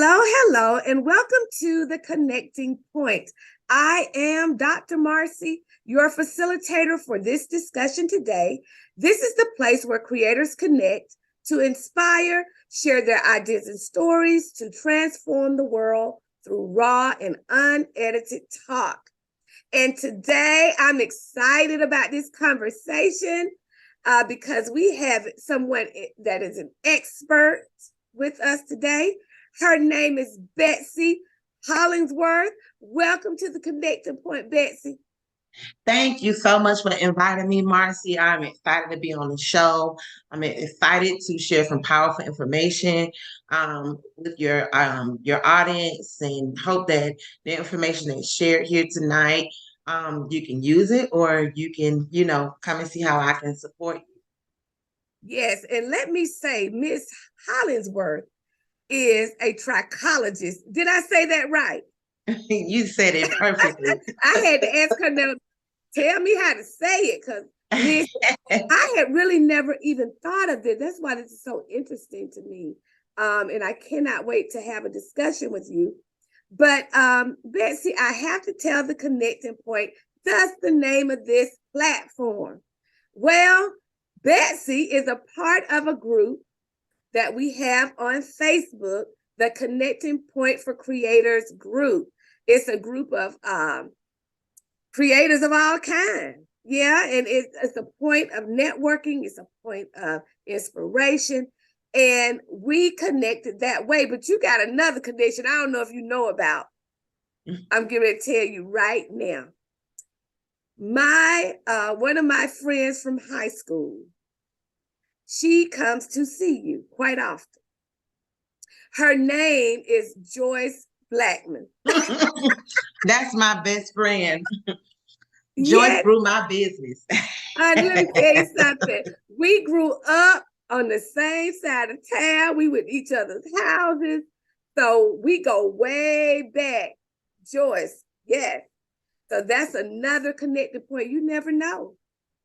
Hello, hello, and welcome to the Connecting Point. I am Dr. Marcy, your facilitator for this discussion today. This is the place where creators connect to inspire, share their ideas and stories to transform the world through raw and unedited talk. And today I'm excited about this conversation because we have someone that is an expert with us today. Her name is Betsy Hollingsworth. Welcome to the Connecting Point, Betsy. Thank you so much for inviting me, Marcy. I'm excited to be on the show. I'm excited to share some powerful information with your audience, and hope that the information that's shared here tonight, you can use it, or you can, come and see how I can support you. Yes, and let me say, Miss Hollingsworth is a trichologist. Did I say that right? You said it perfectly. I had to ask her now, tell me how to say it, because I had really never even thought of it. That's why this is so interesting to me. And I cannot wait to have a discussion with you. But Betsy, I have to tell the Connecting Point, that's the name of this platform. Well, Betsy is a part of a group that we have on Facebook, the Connecting Point for Creators group. It's a group of creators of all kinds. Yeah, and it's a point of networking. It's a point of inspiration. And we connected that way. But you got another connection I don't know if you know about. I'm going to tell you right now. One of my friends from high school, she comes to see you quite often. Her name is Joyce Blackman. That's my best friend. Joyce grew my business. Let me tell you something. We grew up on the same side of town. We were at each other's houses. So we go way back. Joyce, yes. So that's another connected point. You never know.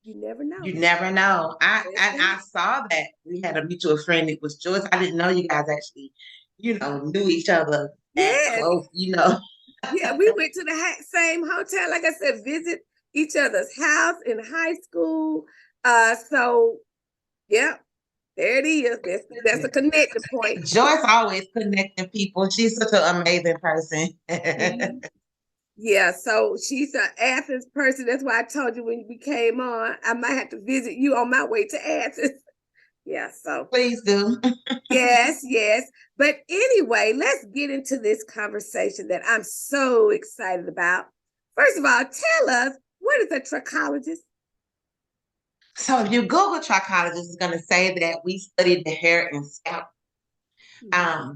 You never know. You never know. I saw that we had a mutual friend. It was Joyce. I didn't know you guys actually, knew each other that close, Yeah, we went to the same hotel. Like I said, visit each other's house in high school. So, yeah, there it is. That's a connected point. Joyce always connecting people. She's such an amazing person. Mm-hmm. Yeah, so she's an Athens person. That's why I told you when we came on, I might have to visit you on my way to Athens. Yeah, so please do. yes. But anyway, let's get into this conversation that I'm so excited about. First of all, tell us, what is a trichologist? So if you Google trichologist, it's going to say that we studied the hair and scalp.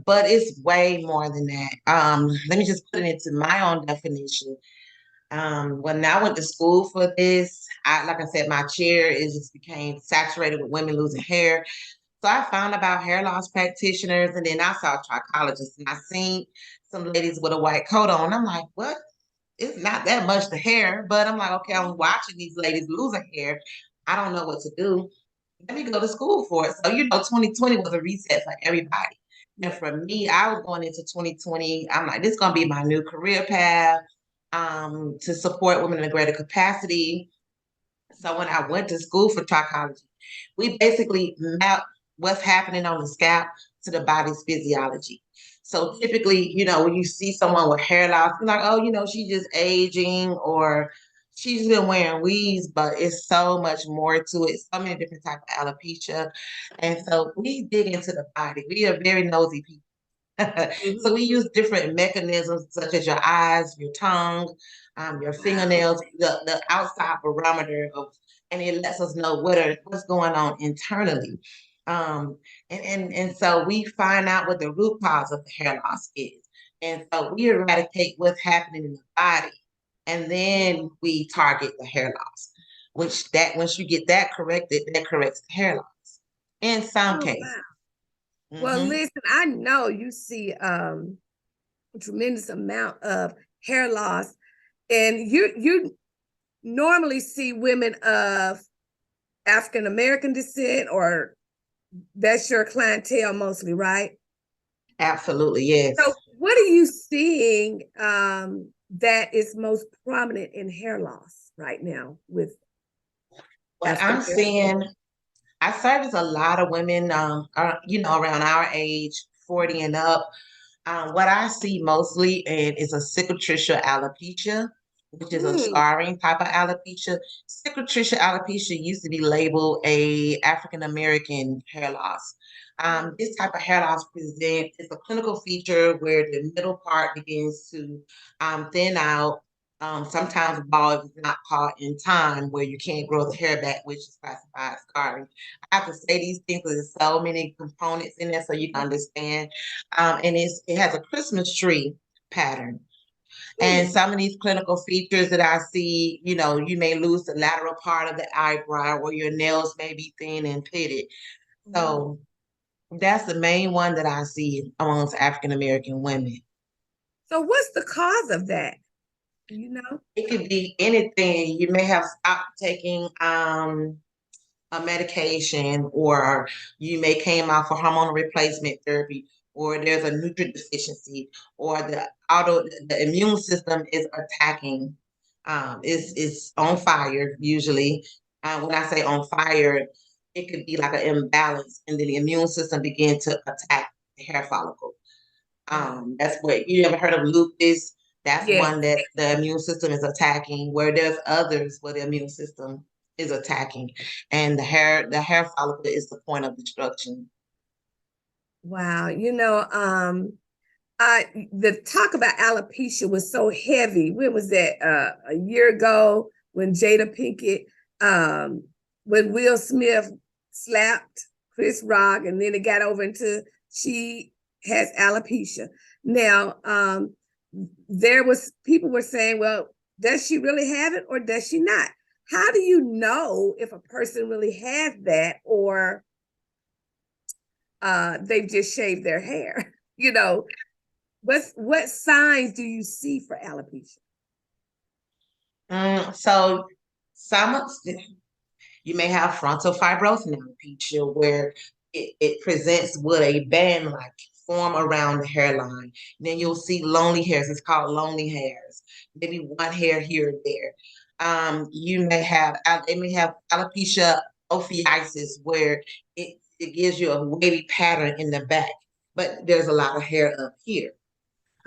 But it's way more than that. Let me just put it into my own definition. When I went to school for this, like I said, my chair just became saturated with women losing hair. So I found about hair loss practitioners, and then I saw trichologists, and I seen some ladies with a white coat on. I'm like, what? It's not that much the hair, but I'm like, okay, I'm watching these ladies losing hair. I don't know what to do. Let me go to school for it. So, 2020 was a reset for everybody. And for me, I was going into 2020. I'm like, this is going to be my new career path, to support women in a greater capacity. So when I went to school for trichology, we basically mapped what's happening on the scalp to the body's physiology. So typically, when you see someone with hair loss, you're like, oh, she's just aging, or she's been wearing weaves, but it's so much more to it. So many different types of alopecia. And so we dig into the body. We are very nosy people. So we use different mechanisms such as your eyes, your tongue, your fingernails, the outside barometer of, and it lets us know what's going on internally. And so we find out what the root cause of the hair loss is. And so we eradicate what's happening in the body, and then we target the hair loss, once you get that corrected, that corrects the hair loss in some cases. Wow. Well, listen, I know you see a tremendous amount of hair loss, and you normally see women of African American descent, or that's your clientele mostly, right? Absolutely, yes. So, what are you seeing that is most prominent in hair loss right now with What African I'm American? seeing, I service a lot of women, around our age, 40 and up. What I see mostly is a cicatricial alopecia, which is a Mm, scarring type of alopecia. Cicatricial alopecia used to be labeled a African American hair loss. This type of hair loss presents is a clinical feature where the middle part begins to thin out. Sometimes bald if it's not caught in time, where you can't grow the hair back, which is classified as scarring. I have to say these things because there's so many components in there, so you can understand. And it has a Christmas tree pattern. And mm, some of these clinical features that I see, you may lose the lateral part of the eyebrow, or your nails may be thin and pitted. mm. So that's the main one that I see amongst African American women. So, what's the cause of that? Do you know? It could be anything. You may have stopped taking a medication, or you may came out for hormonal replacement therapy, or there's a nutrient deficiency, or the immune system is attacking, is on fire usually. When I say on fire, it could be like an imbalance, and then the immune system begin to attack the hair follicle. Wow. That's what you ever heard of lupus. That's Yes. one that the immune system is attacking, where there's others where the immune system is attacking. And the hair follicle is the point of destruction. Wow. The talk about alopecia was so heavy. When was that? A year ago when Jada Pinkett, um, when Will Smith slapped Chris Rock, and then it got over into she has alopecia. Now, there was people were saying, well, does she really have it or does she not? How do you know if a person really has that, or they've just shaved their hair? You know, what signs do you see for alopecia? So some of you may have frontal fibrosing alopecia, where it presents with a band-like form around the hairline. Then you'll see lonely hairs. It's called lonely hairs. Maybe one hair here or there. They may have alopecia ophiosis, where it gives you a wavy pattern in the back, but there's a lot of hair up here.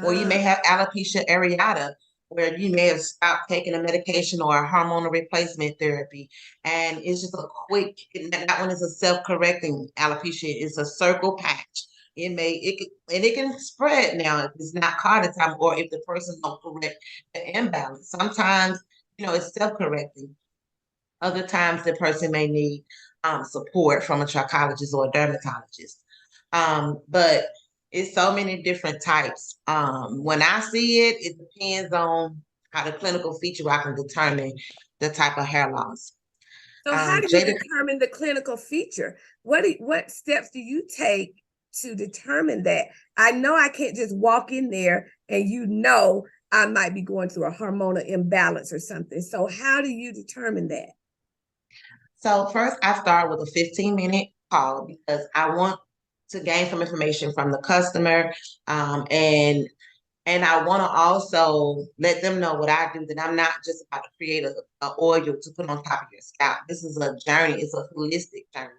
Or you may Uh, have alopecia areata, where you may have stopped taking a medication or a hormonal replacement therapy. And it's just that one is a self-correcting alopecia. It's a circle patch. It can spread now if it's not caught in time, or if the person don't correct the imbalance. Sometimes, it's self-correcting. Other times the person may need support from a trichologist or a dermatologist. But it's so many different types. When I see it, it depends on how the clinical feature I can determine the type of hair loss. so how do you Jada, determine the clinical feature? What steps do you take to determine that? I know I can't just walk in there and I might be going through a hormonal imbalance or something. So how do you determine that? so first I start with a 15-minute call, because I want to gain some information from the customer, and I want to also let them know what I do, that I'm not just about to create a oil to put on top of your scalp. This is a journey. It's a holistic journey.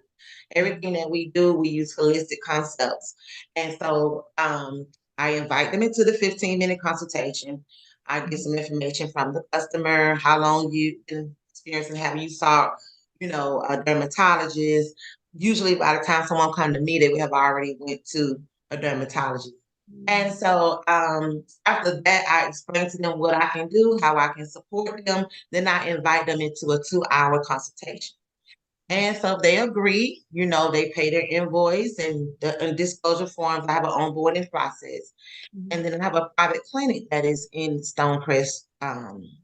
Everything that we do, we use holistic concepts. And so I invite them into the 15-minute consultation. I get some information from the customer, how long you've been experiencing, have you saw, a dermatologist. Usually by the time someone comes to me, they have already went to a dermatologist. And so after that, I explain to them what I can do, how I can support them. Then I invite them into a 2-hour consultation. And so if they agree, they pay their invoice and the disclosure forms. I have an onboarding process. And then I have a private clinic that is in Stonecrest,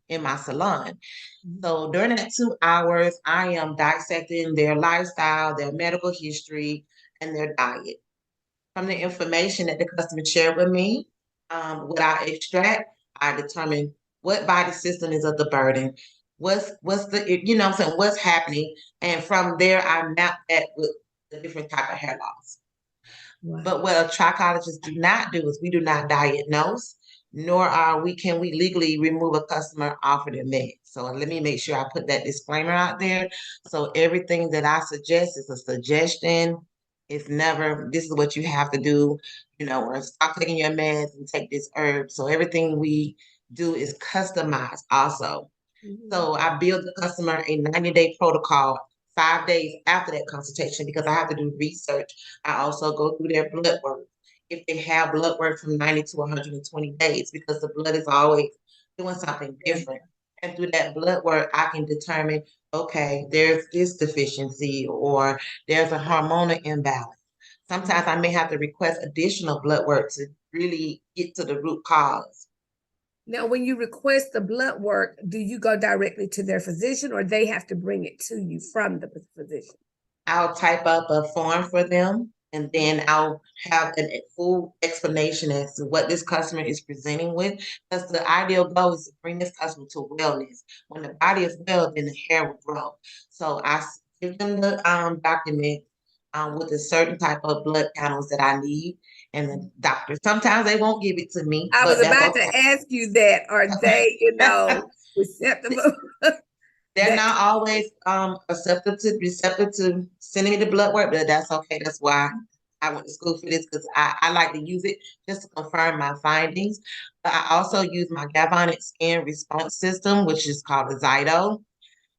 in my salon. So during that 2 hours, I am dissecting their lifestyle, their medical history, and their diet. From the information that the customer shared with me, what I extract, I determine what body system is of the burden, what's the, I'm saying, what's happening, and from there I map that with the different type of hair loss. Wow. But what a trichologist do not do is we do not diagnose, nor can we legally remove a customer off of their meds. So let me make sure I put that disclaimer out there. So everything that I suggest is a suggestion. It's never, this is what you have to do, or stop taking your meds and take this herb. So everything we do is customized also. So I build the customer a 90-day protocol 5 days after that consultation because I have to do research. I also go through their blood work. If they have blood work from 90 to 120 days, because the blood is always doing something different. And through that blood work, I can determine, okay, there's this deficiency or there's a hormonal imbalance. Sometimes I may have to request additional blood work to really get to the root cause. Now, when you request the blood work, do you go directly to their physician or they have to bring it to you from the physician? I'll type up a form for them and then I'll have a full explanation as to what this customer is presenting with. Because the ideal goal is to bring this customer to wellness. When the body is well, then the hair will grow. So I give them the document with a certain type of blood panels that I need. And the doctor, sometimes they won't give it to me, I was but that's about to okay. ask you that. Are they, receptive? They're not always receptive to sending me the blood work, but that's okay. That's why I went to school for this because I like to use it just to confirm my findings. But I also use my galvanic skin response system, which is called a Zyto.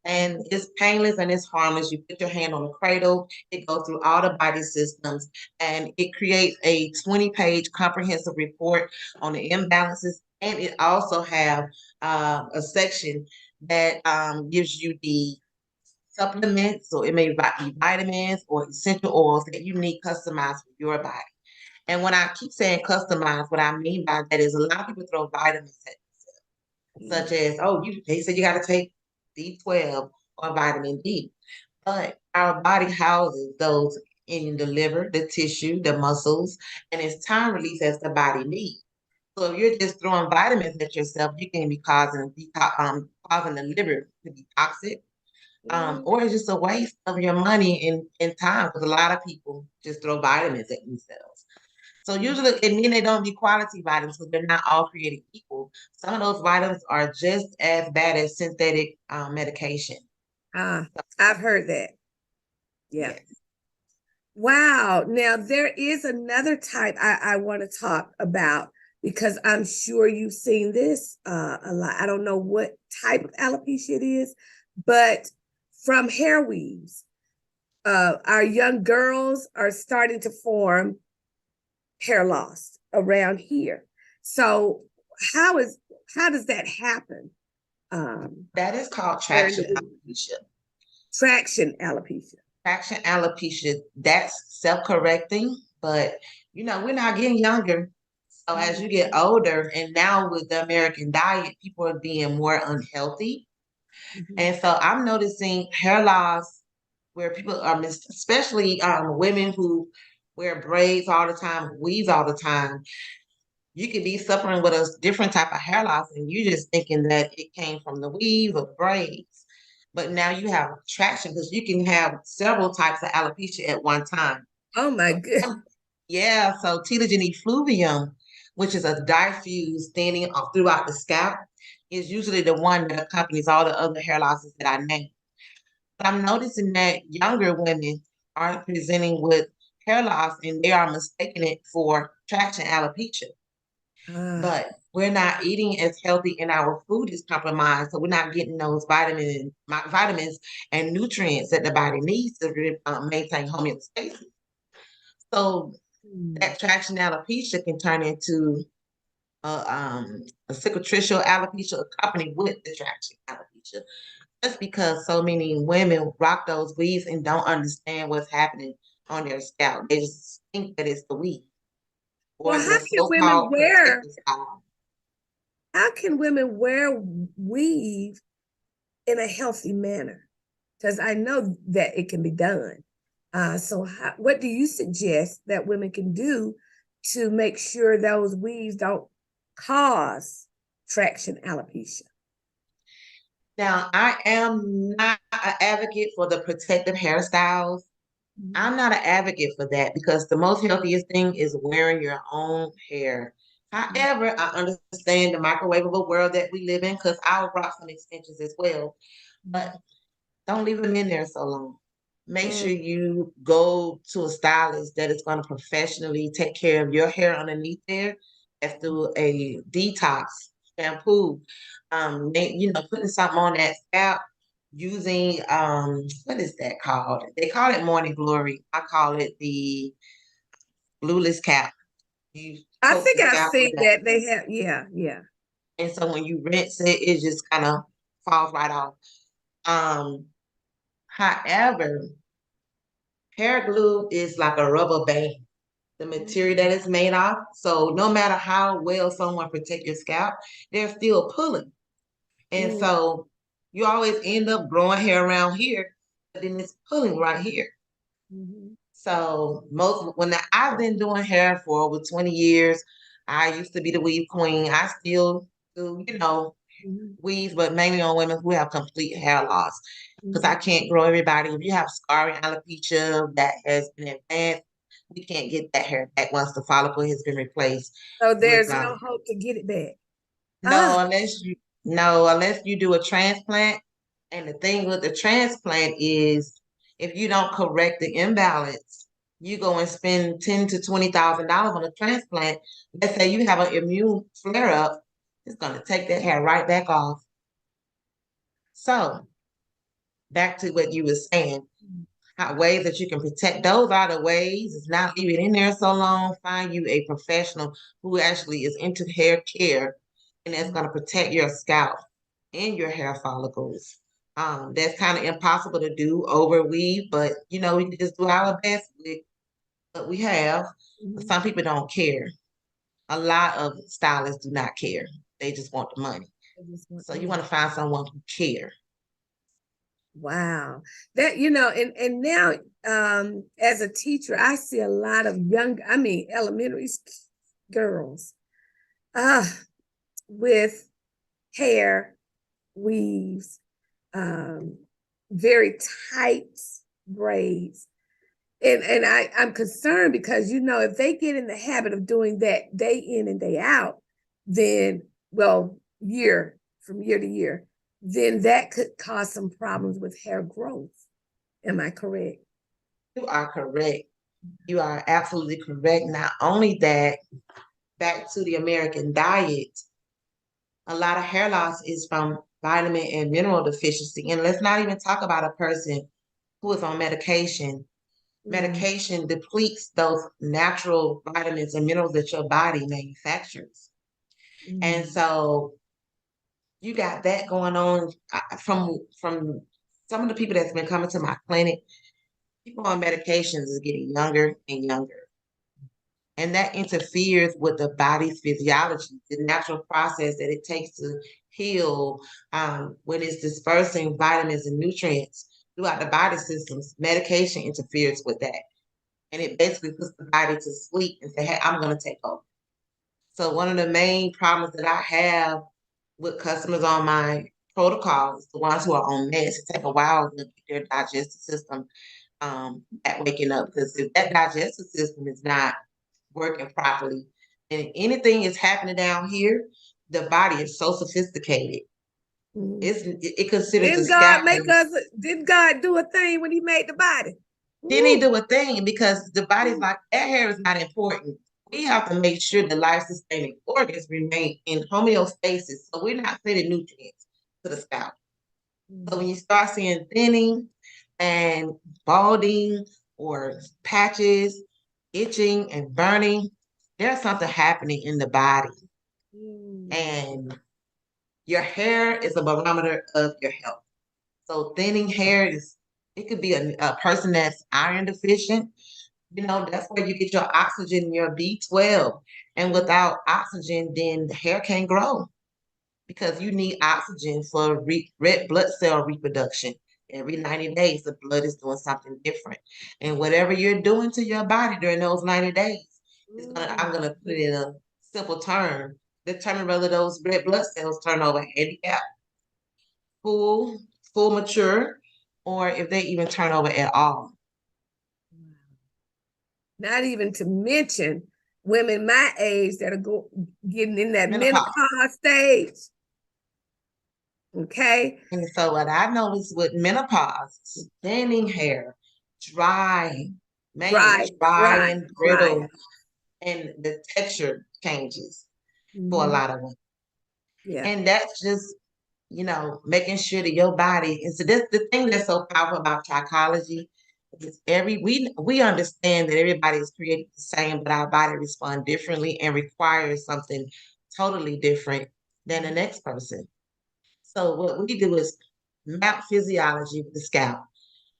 And it's painless and it's harmless. You put your hand on the cradle, it goes through all the body systems, and it creates a 20-page comprehensive report on the imbalances. And it also have a section that gives you the supplements, so it may be vitamins or essential oils that you need customized for your body. And when I keep saying customized, what I mean by that is a lot of people throw vitamins at themselves, such as, they said you got to take B12 or vitamin D. But our body houses those in the liver, the tissue, the muscles, and it's time release as the body needs. So if you're just throwing vitamins at yourself, you can be causing the liver to be toxic, or it's just a waste of your money and time because a lot of people just throw vitamins at themselves. So usually it means they don't be quality vitamins because they're not all created equal. Some of those vitamins are just as bad as synthetic medication. I've heard that. Yeah. Yes. Wow. Now there is another type I want to talk about because I'm sure you've seen this a lot. I don't know what type of alopecia it is, but from hair weaves, our young girls are starting to form hair loss around here. So how does that happen? That is called traction alopecia. Traction alopecia. Traction alopecia, that's self-correcting, but we're not getting younger. So as you get older, and now with the American diet, people are being more unhealthy. And so I'm noticing hair loss where people are, especially women who wear braids all the time, weaves all the time. You could be suffering with a different type of hair loss, and you just thinking that it came from the weave or braids. But now you have traction because you can have several types of alopecia at one time. Oh my goodness. Yeah, so telogen effluvium, which is a diffuse thinning throughout the scalp, is usually the one that accompanies all the other hair losses that I named. But I'm noticing that younger women are presenting with hair loss and they are mistaking it for traction alopecia. But we're not eating as healthy and our food is compromised. So we're not getting those vitamins and nutrients that the body needs to maintain homeostasis. So that traction alopecia can turn into a cicatricial alopecia accompanied with the traction alopecia. Just because so many women rock those weaves and don't understand what's happening on their scalp. They just think that it's the weave or Well, the so-called protective style. How can women wear weave in a healthy manner? Because I know that it can be done. What do you suggest that women can do to make sure those weaves don't cause traction alopecia? Now, I am not an advocate for the protective hairstyles I'm not an advocate for that because the most healthiest thing is wearing your own hair. However, I understand the microwavable world that we live in because I'll rock some extensions as well. But don't leave them in there so long. Make sure you go to a stylist that is going to professionally take care of your hair underneath there. Let's do a detox shampoo. Putting something on that scalp using what is that called? They call it morning glory. I call it the blueless cap. You I coat the think I've scalp with seen that. that they have. Yeah, yeah. And so when you rinse it, it just kind of falls right off. Um, However, hair glue is like a rubber band, the material that it's made of. So no matter how well someone protect your scalp, they're still pulling. And so you always end up growing hair around here, but then it's pulling right here. So I've been doing hair for over 20 years. I used to be the weave queen. I still do, weaves, but mainly on women who have complete hair loss. Because I can't grow everybody. If you have scarring alopecia that has been advanced, we can't get that hair back once the follicle has been replaced So with there's no hope to get it back. no, unless you do a transplant. And the thing with the transplant is if you don't correct the imbalance, you go and spend $10,000 to $20,000 on a transplant. Let's say you have an immune flare up, it's gonna take that hair right back off. So back to what you were saying, how ways that you can protect those are the ways. It's not leave it in there so long. Find you a professional who actually is into hair care and that's going to protect your scalp and your hair follicles. That's kind of impossible to do over weave, but we can just do our best with what we have. Some people don't care. A lot of stylists do not care. They just want the money. So you want to find someone who cares. Wow. That, and now as a teacher, I see a lot of elementary girls with hair weaves, very tight braids. And I'm concerned because if they get in the habit of doing that day in and day out, then from year to year, then that could cause some problems with hair growth. Am I correct? You are correct. You are absolutely correct. Not only that, back to the American diet, a lot of hair loss is from vitamin and mineral deficiency. And let's not even talk about a person who is on medication. Medication depletes those natural vitamins and minerals that your body manufactures. And so you got that going on from some of the people that's been coming to my clinic. People on medications is getting younger and younger. And that interferes with the body's physiology, the natural process that it takes to heal when it's dispersing vitamins and nutrients throughout the body systems. Medication interferes with that. And it basically puts the body to sleep and say, hey, I'm going to take over. So one of the main problems that I have with customers on my protocol is the ones who are on meds. It takes a while to get their digestive system at waking up, because if that digestive system is not working properly and anything is happening down here, the body is so sophisticated. It considers the scalp. Did God do a thing when he made the body? Didn't he do a thing? Because the body's like, that hair is not important. We have to make sure the life-sustaining organs remain in homeostasis, so we're not feeding nutrients to the scalp. So when you start seeing thinning and balding or patches, itching and burning, there's something happening in the body. And your hair is a barometer of your health. So thinning hair it could be a person that's iron deficient. That's where you get your oxygen, your B12. And without oxygen, then the hair can't grow because you need oxygen for red blood cell reproduction. Every 90 days, the blood is doing something different. And whatever you're doing to your body during those 90 days, I'm going to put it in a simple term, determine whether those red blood cells turn over handicap, full mature, or if they even turn over at all. Not even to mention women my age that are getting in that Menopause. menopause stage. Okay. And so what I noticed with menopause, thinning hair, dry, mainly dry and Dry. brittle, and the texture changes for a Mm-hmm. lot of them. Yeah. And that's just, making sure that your body, and so that's the thing that's so powerful about psychology, is we understand that everybody is created the same, but our body respond differently and requires something totally different than the next person. So what we do is map physiology with the scalp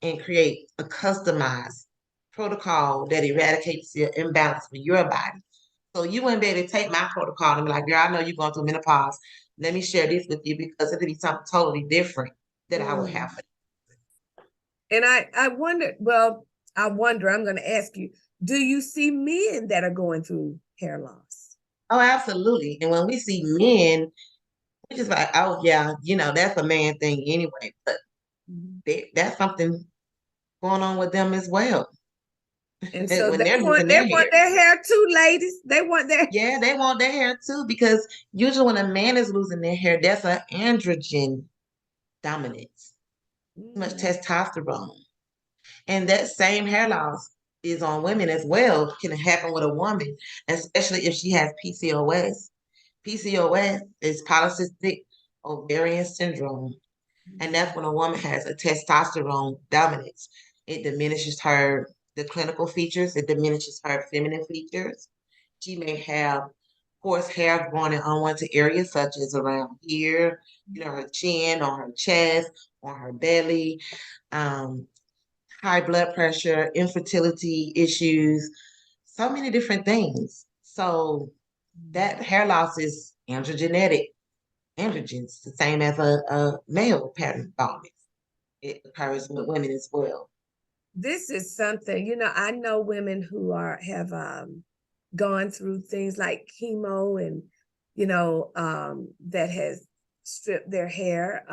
and create a customized protocol that eradicates the imbalance for your body. So you wouldn't be able to take my protocol and be like, girl, I know you're going through menopause. Let me share this with you because it'll be something totally different that I would have. And I wonder, I'm going to ask you, do you see men that are going through hair loss? Oh, absolutely. And when we see men, we're just like, oh yeah, that's a man thing anyway. But that's something going on with them as well. And so When they they're want losing they their want hair. their hair too, ladies. They want their Yeah, they want their hair too, because usually when a man is losing their hair, that's an androgen dominance, too much testosterone. And that same hair loss is on women as well, can happen with a woman, especially if she has PCOS. PCOS is polycystic ovarian syndrome. And that's when a woman has a testosterone dominance. It diminishes the clinical features, it diminishes her feminine features. She may have coarse hair growing in unwanted areas, such as around here, her chin, on her chest, on her belly, um, high blood pressure, infertility issues, so many different things. So that hair loss is androgenetic. Androgens, the same as a male pattern baldness. It occurs with women as well. This is something, I know women who have gone through things like chemo and, that has stripped their hair.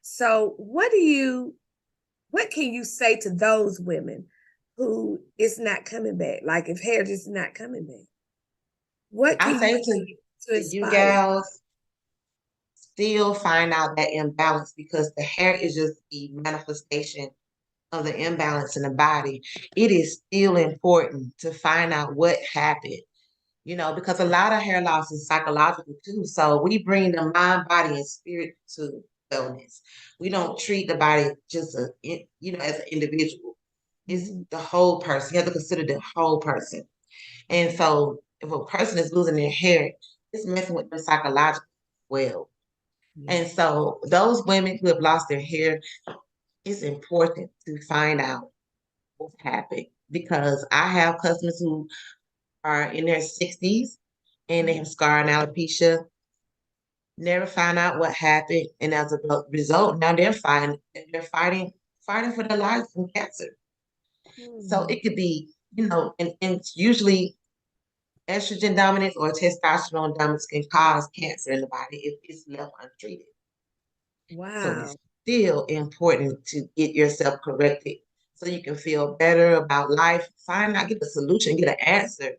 So what can you say to those women who it's not coming back? Like if hair just not coming back, what I can you say say to to you inspire? gals, still find out that imbalance, because the hair is just the manifestation of the imbalance in the body. It is still important to find out what happened, because a lot of hair loss is psychological too. So we bring the mind, body, and spirit to wellness. We don't treat the body just as an individual. It's the whole person. You have to consider the whole person. And so if a person is losing their hair, it's messing with their psychological well. And so those women who have lost their hair, it's important to find out what happened, because I have customers who are in their 60s and they have scar and alopecia, never found out what happened, and as a result, now they're fighting for their lives from cancer. So it could be, and it's usually estrogen dominance or testosterone dominance can cause cancer in the body if it's left untreated. So Wow. it's still important to get yourself corrected so you can feel better about life, find out, get a solution, get an answer,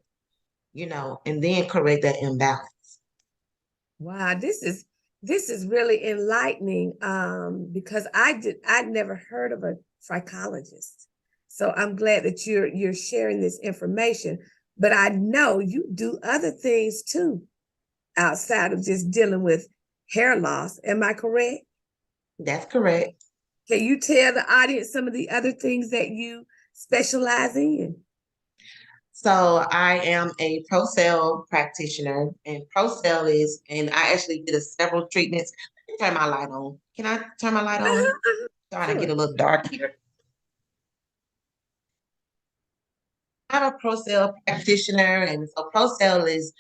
and then correct that imbalance. Wow, this is really enlightening because I'd never heard of a trichologist. So I'm glad that you're sharing this information, but I know you do other things too outside of just dealing with hair loss. Am I correct? That's correct. Can you tell the audience some of the other things that you specialize in? So I am a pro-cell practitioner, and pro-cell and I actually did several treatments. Let me turn my light on. Can I turn my light on? Trying to Sure. get a little dark here. I'm a pro-cell practitioner, and so pro-cell is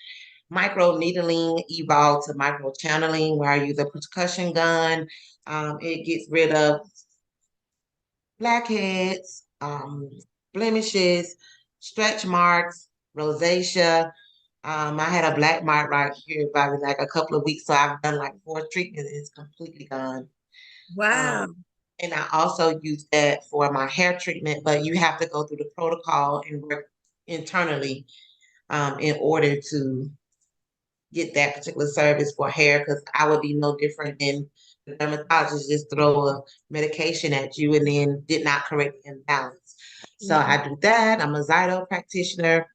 micro needling evolved to micro channeling, where I use a percussion gun. It gets rid of blackheads, blemishes, stretch marks, rosacea. I had a black mark right here by like a couple of weeks, so I've done like 4 treatments. It's completely gone. Wow. Um, And I also use that for my hair treatment, but you have to go through the protocol and work internally in order to get that particular service for hair, because I would be no different than the dermatologist just throw a medication at you and then did not correct the imbalance. So I do that. I'm a Zyto practitioner.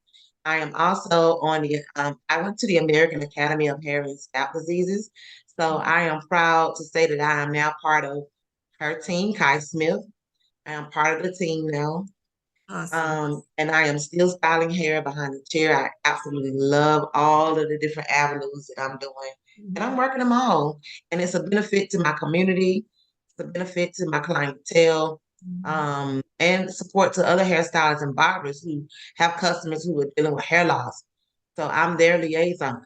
I am also on the, I went to the American Academy of Hair and Scalp Diseases. So I am proud to say that I am now part of her team, Kai Smith. I am part of the team now. Awesome. And I am still styling hair behind the chair. I absolutely love all of the different avenues that I'm doing. And I'm working them all. And it's a benefit to my community, it's a benefit to my clientele, and support to other hairstylists and barbers who have customers who are dealing with hair loss. So I'm their liaison.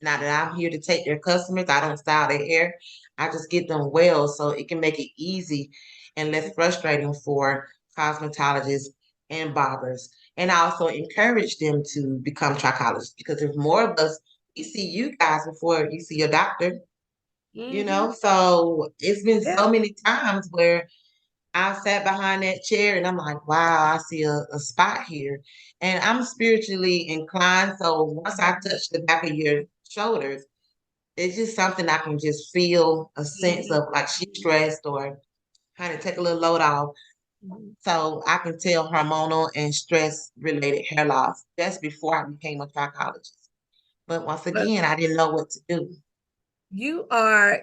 Now that I'm here to take their customers, I don't style their hair. I just get them well so it can make it easy and less frustrating for cosmetologists and barbers. And I also encourage them to become trichologists, because if more of us, we see you guys before you see your doctor, you know? So it's been Yeah. so many times where I sat behind that chair and I'm like, wow, I see a spot here. And I'm spiritually inclined. So once I touch the back of your shoulders, it's just something I can just feel a sense of, like she's stressed or kind of take a little load off. So I can tell hormonal and stress related hair loss. That's before I became a trichologist. But once But again, I didn't know what to do. you are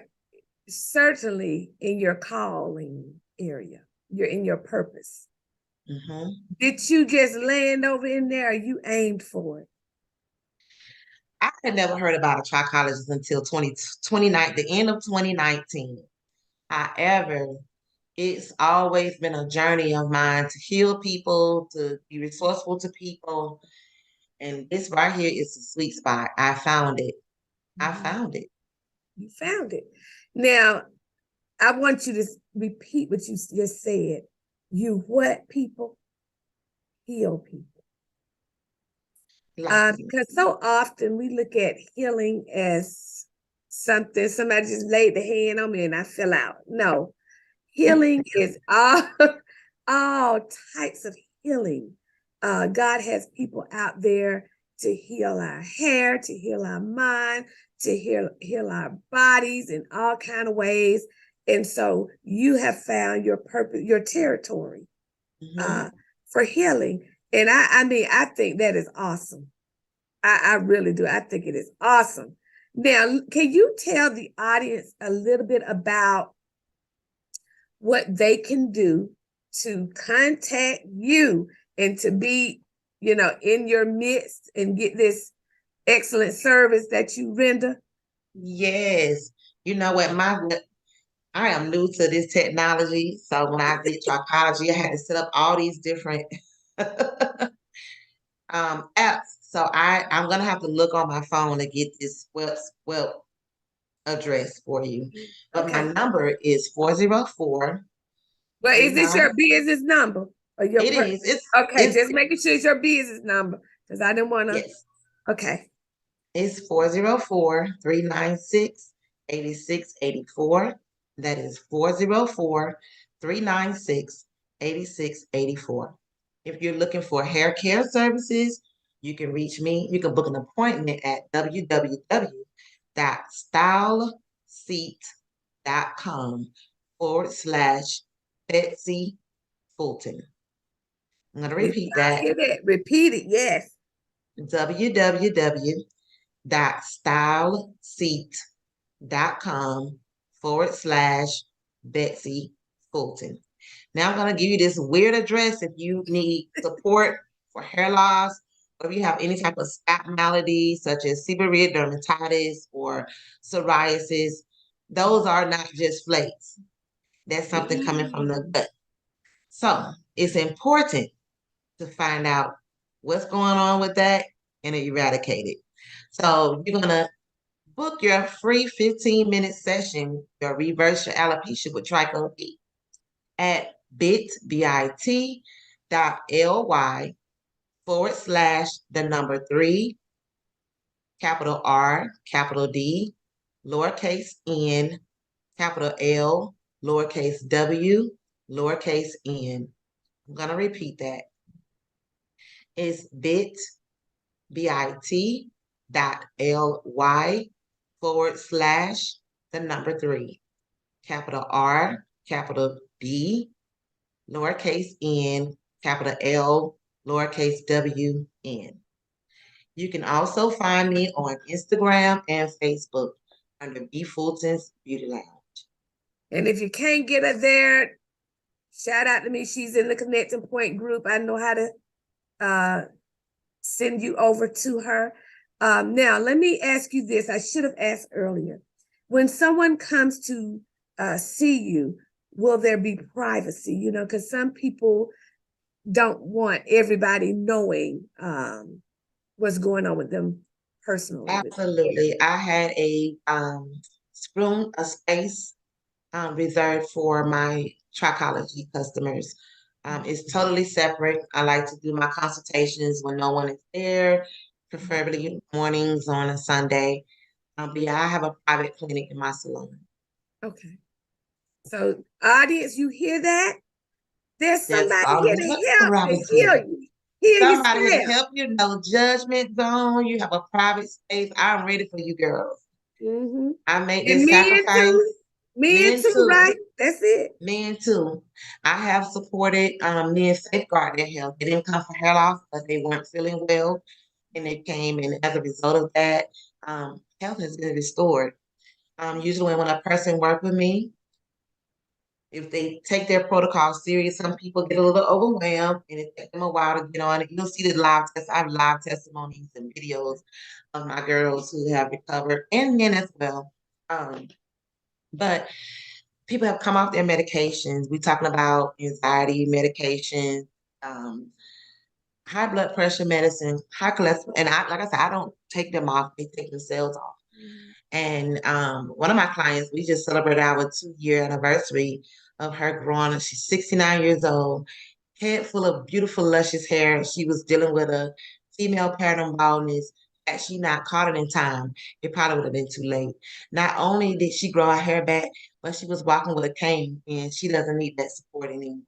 certainly in your calling area. You're in your purpose. Did you just land over in there or you aimed for it? I had never heard about a trichologist until 2029, the end of 2019. However, it's always been a journey of mine to heal people, to be resourceful to people. And this right here is a sweet spot. I found it. I found it. You found it. Now, I want you to repeat what you just said. You what people? Heal people. Because so often we look at healing as something, somebody just laid the hand on me and I fell out. No, healing is all types of healing. God has people out there to heal our hair, to heal our mind, to heal our bodies in all kind of ways. And so you have found your purpose, your territory for healing. And I mean, I think that is awesome. I really do. I think it is awesome. Now, can you tell the audience a little bit about what they can do to contact you and to be, in your midst and get this excellent service that you render? Yes. You know what? I am new to this technology. So when I did trichology, I had to set up all these different apps. So I'm gonna have to look on my phone to get this web address for you. But my number is 404. But is this your business number or your It is. Okay, just making sure it's your business number because I didn't want to. Yes. Okay. It's 404-396-8684. That is 404-396-8684. If you're looking for hair care services, you can reach me. You can book an appointment at www.styleseat.com/Betsy Fulton. I'm going to repeat that. Hear that. Repeat it. Yes. www.styleseat.com/Betsy Fulton. Now I'm going to give you this weird address if you need support for hair loss, or if you have any type of scalp malady such as seborrheic dermatitis or psoriasis. Those are not just flakes. That's something coming from the gut. So it's important to find out what's going on with that and eradicate it. So you're going to book your free 15-minute session, your reverse your alopecia with Trico B at bit.ly/3, capital R, capital D, lowercase n, capital L, lowercase w, lowercase n. I'm going to repeat that. It's bit.ly/3, capital R, capital B, lowercase n, capital L, lowercase w, n. You can also find me on Instagram and Facebook under B. Fulton's Beauty Lounge. And if you can't get her there, shout out to me. She's in the Connecting Point group. I know how to send you over to her. Now, let me ask you this. I should have asked earlier. When someone comes to see you, will there be privacy? You know, because some people don't want everybody knowing what's going on with them personally. Absolutely. I had a space reserved for my trichology customers. It's totally separate. I like to do my consultations when no one is there, preferably mornings on a Sunday. But yeah, I have a private clinic in my salon. Okay. So, audience, you hear that? There's That's somebody all here the to help to privacy. heal you. Heal Somebody here to yourself. help you, no judgment zone. You have a private space. I'm ready for you girls. Mm-hmm. I make And this sacrifice. men too, right? That's it. Men too. I have supported men safeguard their health. They didn't come for hair loss, but they weren't feeling well, and they came, and as a result of that, health has been restored. Usually, when a person works with me, if they take their protocol serious, some people get a little overwhelmed, and it takes them a while to get on it. You'll see the live test. I have live testimonies and videos of my girls who have recovered, and men as well. But people have come off their medications. We're talking about anxiety medication, high blood pressure medicine, high cholesterol. And like I said, I don't take them off. They take themselves off. And one of my clients, we just celebrated our 2-year anniversary of her growing up. She's 69 years old, head full of beautiful, luscious hair. She was dealing with a female pattern baldness. Had she not caught it in time, it probably would have been too late. Not only did she grow her hair back, but she was walking with a cane, and she doesn't need that support anymore.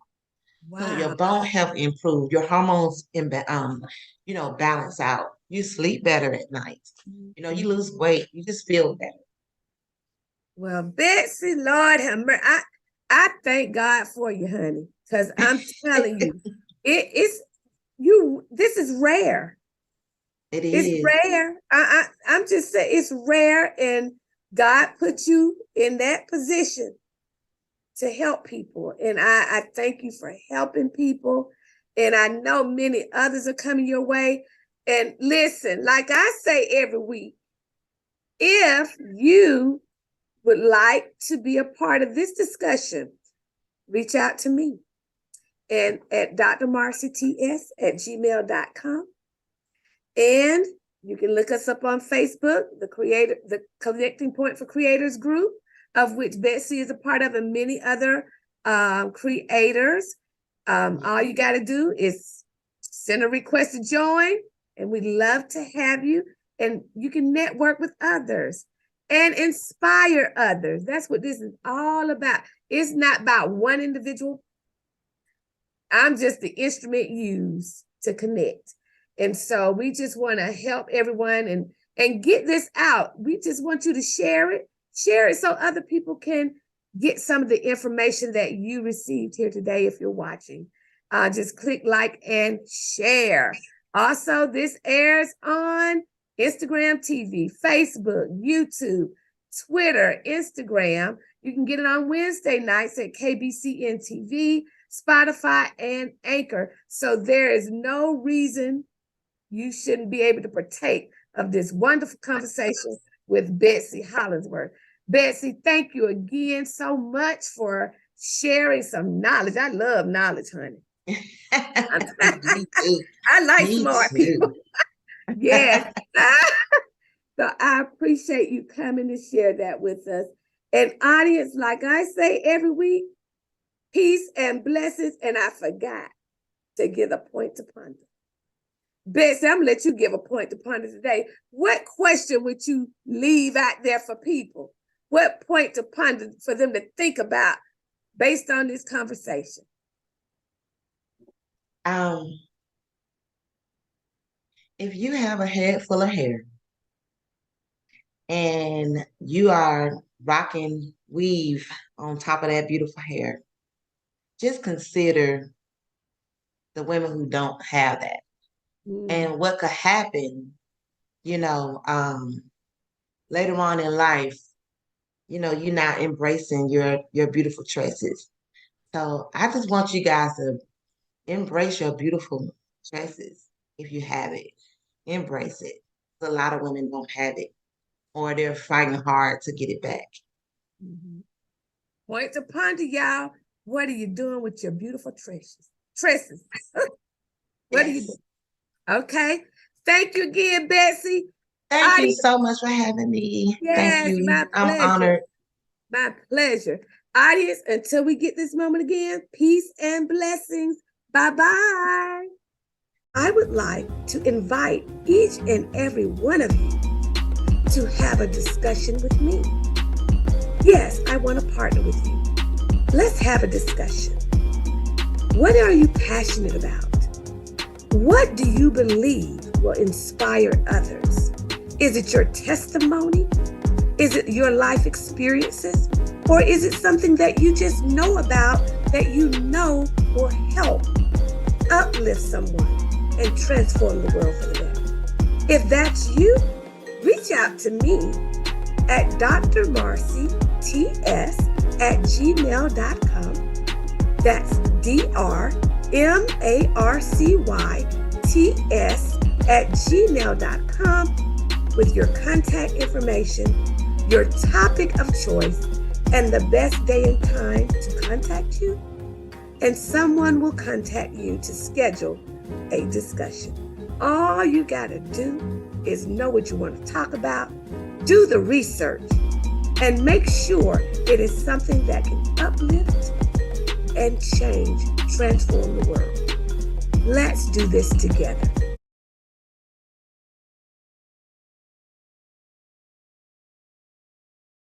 Wow. So your bone health improved, your hormones balance out. You sleep better at night. You lose weight. You just feel better. Well, Betsy, Lord have mercy. I thank God for you, honey, because I'm telling you, it's you. This is rare. It is. It's rare. I'm just saying it's rare, and God put you in that position to help people. And I thank you for helping people. And I know many others are coming your way. And listen, like I say every week, if you would like to be a part of this discussion, reach out to me and at drmarcyts@gmail.com. And you can look us up on Facebook, the Connecting Point for Creators group, of which Betsy is a part of, and many other creators. All you got to do is send a request to join, and we'd love to have you. And you can network with others and inspire others. That's what this is all about. It's not about one individual. I'm just the instrument used to connect. And so we just want to help everyone and get this out. We just want you to share it so other people can get some of the information that you received here today. If you're watching, just click like and share. Also, this airs on Instagram TV, Facebook, YouTube, Twitter, Instagram. You can get it on Wednesday nights at KBCN TV, Spotify, and Anchor. So there is no reason you shouldn't be able to partake of this wonderful conversation with Betsy Hollingsworth. Betsy, thank you again so much for sharing some knowledge. I love knowledge, honey. Me too. I like smart people. Yes. So I appreciate you coming to share that with us. And audience, like I say every week, peace and blessings. And I forgot to give a point to ponder. Betsy, I'm going to let you give a point to ponder today. What question would you leave out there for people? What point to ponder for them to think about based on this conversation? If you have a head full of hair and you are rocking weave on top of that beautiful hair, just consider the women who don't have that. And what could happen, later on in life, you're not embracing your beautiful tresses. So I just want you guys to embrace your beautiful tresses if you have it. Embrace it. A lot of women don't have it, or they're fighting hard to get it back. Point to ponder, y'all. What are you doing with your beautiful tresses? What are you doing? Okay. Thank you again, Betsy. Thank you so much for having me. Yes, thank you. My I'm pleasure. honored. My pleasure. Audience, until we get this moment again, peace and blessings. Bye-bye. I would like to invite each and every one of you to have a discussion with me. Yes, I want to partner with you. Let's have a discussion. What are you passionate about? What do you believe will inspire others? Is it your testimony? Is it your life experiences? Or is it something that you just know about that you know will help uplift someone and transform the world for the better? If that's you, reach out to me at drmarcyts@gmail.com. That's drmarcyts@gmail.com with your contact information, your topic of choice, and the best day and time to contact you. And someone will contact you to schedule a discussion. All you gotta do is know what you want to talk about, do the research, and make sure it is something that can uplift and change, transform the world. Let's do this together.